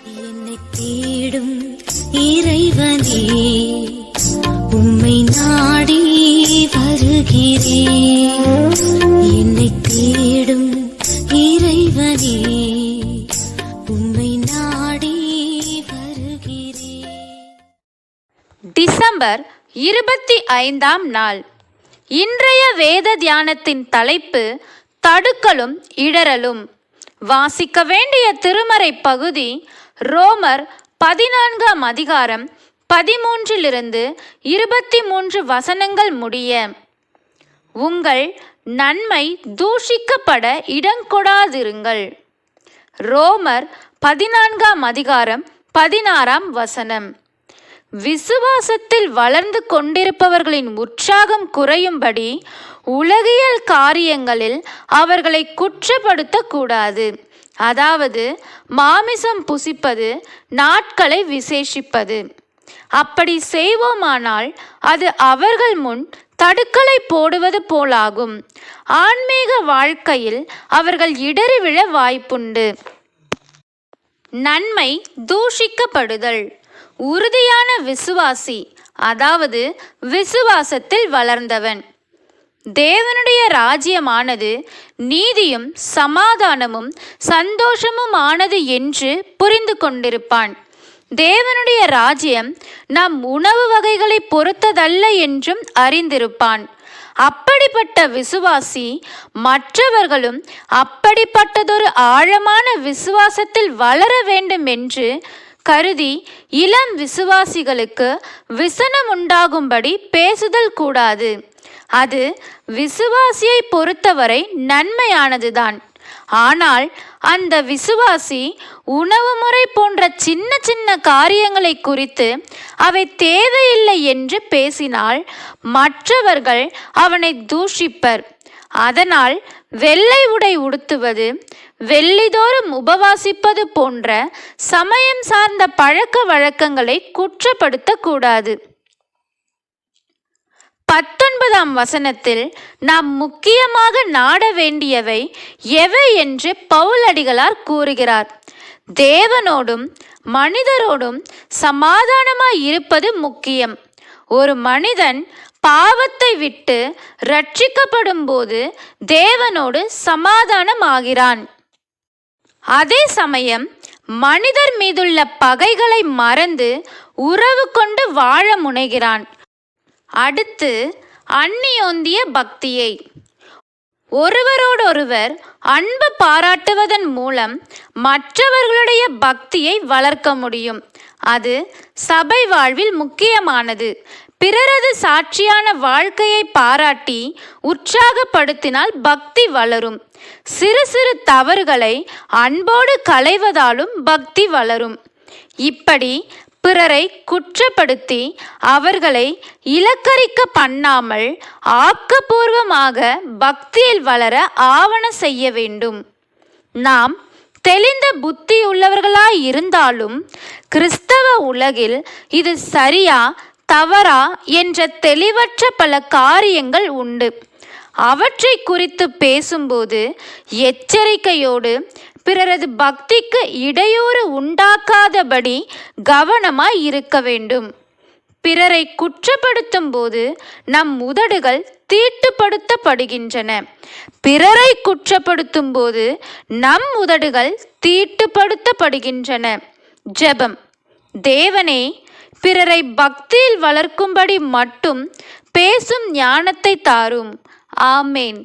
என்னை தேடும் இறைவனே, உம்மை நாடி வருகிறேன். என்னை தேடும் இறைவனே, உம்மை நாடி வருகிறேன். டிசம்பர் 25ஆம் நாள். இன்றைய வேத தியானத்தின் தலைப்பு தடுக்கலும் இடறலும். வாசிக்க வேண்டிய திருமறை பகுதி ரோமர் 14ஆம் அதிகாரம் 13 23 வசனங்கள் முடிய. உங்கள் நன்மை தூஷிக்கப்பட இடங்கொடாதிருங்கள். ரோமர் 14ஆம் அதிகாரம் 16ஆம் வசனம். விசுவாசத்தில் வளர்ந்து கொண்டிருப்பவர்களின் உற்சாகம் குறையும்படி உலகியல் காரியங்களில் அவர்களை குற்றப்படுத்தக்கூடாது. அதாவது மாமிசம் புசிப்பது, நாட்களை விசேஷிப்பது. அப்படி செய்வோமானால் அது அவர்கள் முன் தடுக்கலை போடுவது போலாகும். ஆன்மீக வாழ்க்கையில் அவர்கள் இடறி விழ வாய்ப்புண்டு. நன்மை தூஷிக்கப்படுதல். உறுதியான விசுவாசி, அதாவது விசுவாசத்தில் வளர்ந்தவன், தேவனுடைய ராஜ்யமானது நீதியும் சமாதானமும் சந்தோஷமுமானது என்று புரிந்து கொண்டிருப்பான். தேவனுடைய ராஜ்யம் நம் உணவு வகைகளை பொறுத்ததல்ல என்றும் அறிந்திருப்பான். அப்படிப்பட்ட விசுவாசி மற்றவர்களும் அப்படிப்பட்டதொரு ஆழமான விசுவாசத்தில் வளர வேண்டும் என்று கருதி இளம் விசுவாசிகளுக்கு விசனம் உண்டாகும்படி பேசுதல் கூடாது. அது விசுவாசியை பொறுத்தவரை நன்மையானதுதான். ஆனால் அந்த விசுவாசி உணவு முறை போன்ற சின்ன சின்ன காரியங்களை குறித்து அவை தேவையில்லை என்று பேசினால் மற்றவர்கள் அவனை தூஷிப்பர். அதனால் வெள்ளை உடை உடுத்துவது, வெள்ளிதோறும் உபவாசிப்பது போன்ற சமயம் சார்ந்த பழக்க வழக்கங்களை குற்றப்படுத்தக்கூடாது. 19ஆம் வசனத்தில் நாம் முக்கியமாக நாட வேண்டியவை எவை என்று பவுலடிகளார் கூறுகிறார். தேவனோடும் மனிதரோடும் சமாதானமாய் இருப்பது முக்கியம். ஒரு மனிதன் பாவத்தை விட்டு ரட்சிக்கப்படும் போது தேவனோடு சமாதானமாகிறான். அதே சமயம் மனிதர் மீதுள்ள பகைகளை மறந்து உறவு கொண்டு வாழ முனைகிறான். அடுத்து அந்நியோந்திய பக்தியை. ஒருவரோடொருவர் அன்பு பாராட்டுவதன் மூலம் மற்றவர்களுடைய பக்தியை வளர்க்க முடியும். அது சபை வாழ்வில் முக்கியமானது. பிறரது சாட்சியான வாழ்க்கையை பாராட்டி உற்சாகப்படுத்தினால் பக்தி வளரும். சிறு சிறு தவறுகளை அன்போடு களைவதாலும் பக்தி வளரும். இப்படி பிறரை குற்றப்படுத்தி அவர்களை இலக்கரிக்க பண்ணாமல் ஆக்கப்பூர்வமாக பக்தியில் வளர ஆவண செய்ய வேண்டும். நாம் தெளிந்த புத்தியுள்ளவர்களாய் இருந்தாலும் கிறிஸ்தவ உலகில் இது சரியா தவறா என்ற தெளிவற்ற பல காரியங்கள் உண்டு. அவற்றை குறித்து பேசும்போது எச்சரிக்கையோடு பிறரது பக்திக்கு இடையூறு உண்டாக்காதபடி கவனமாய் இருக்க வேண்டும். பிறரை குற்றப்படுத்தும் போது நம் உதடுகள் தீட்டுப்படுத்தப்படுகின்றன. பிறரை குற்றப்படுத்தும் போது நம் உதடுகள் தீட்டுப்படுத்தப்படுகின்றன. ஜெபம். தேவனே, பிறரை பக்தியில் வளர்க்கும்படி மட்டும் பேசும் ஞானத்தை தாரும். ஆமேன்.